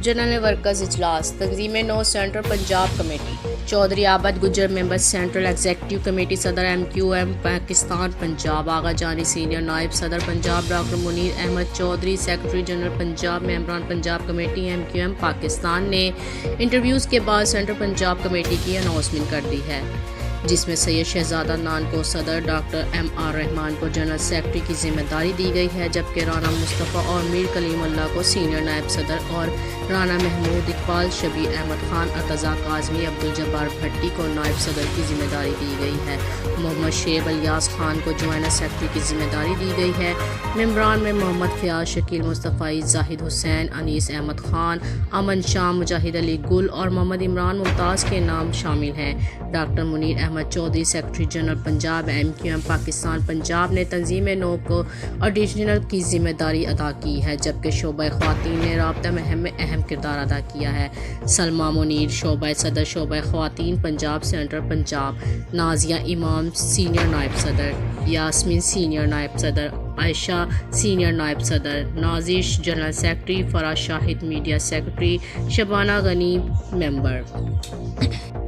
General workers इजलास तंजीम नौ central Punjab committee Chaudhry Abid Gujjar member central executive committee सदर MQM पाकिस्तान पंजाब आगा जानी सीनियर नायब सदर Punjab doctor Munir Ahmad Chaudhary secretary general Punjab मेंबरान पंजाब कमेटी MQM पाकिस्तान ने इंटरव्यूज़ के बाद सेंट्रल पंजाब कमेटी की अनाउंसमेंट कर दी है, जिसमें सैयद शहजादा नान को सदर, डॉक्टर MR रहमान को जनरल सेक्रेटरी की जिम्मेदारी दी गई है, जबकि राना मुस्तफ़ा और मीर कलीमुल्लाह को सीनियर नायब सदर और राना महमूद, इकबाल शबीर अहमद खान, अर्तज़ा काज़मी, अब्दुल जब्बार भट्टी को नायब सदर की जिम्मेदारी दी गई है। मोहम्मद शेब अलियास खान को ज्वाइंट सेक्रेटरी की जिम्मेदारी दी गई है। मेंबरान में मोहम्मद फ़याज़, शकील मुस्तफ़ाई, जाहिद हुसैन, अनीस अहमद खान, अमन शाह, मुजाहिद अली गुल और मोहम्मद इमरान मुमताज़ के नाम शामिल हैं। Doctor Munir Ahmad Chaudhary secretary general Punjab MQM Pakistan Punjab ने तंजीम नौ को एडिशनल की जिम्मेदारी अदा की है, जबकि शोबा ख़वातीन ने राब्ता महम में अहम किरदार अदा किया है। सलमा मुनीर शोबा सदर, शोबा ख़वातीन पंजाब सेंट्रल पंजाब, नाजिया इमाम सीनियर नायब सदर, यास्मीन सीनियर नायब सदर, आयशा सीनियर नायब सदर, Nazish general secretary, Faraz Shahid media secretary, Shabana Ghani member.